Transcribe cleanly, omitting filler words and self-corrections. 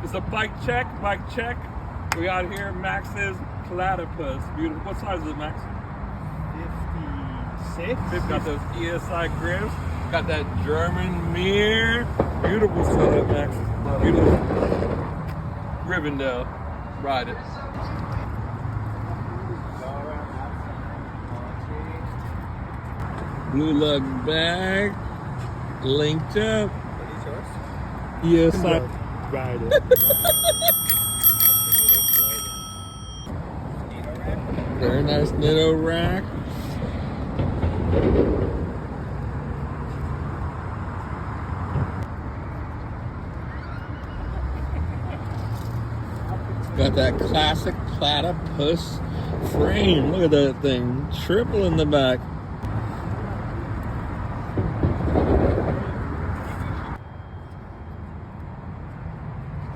It's a bike check, bike check. We got here Max's Platypus. Beautiful. What size is it, Max? 56. Got those ESI grips. Got that German mirror. Beautiful setup, Max. Beautiful. Rivendell. Ride it. Blue lug bag. Linked up. ESI. Ride it. Very nice Nitto rack. Got that classic platypus frame. Look at that thing. Triple in the back.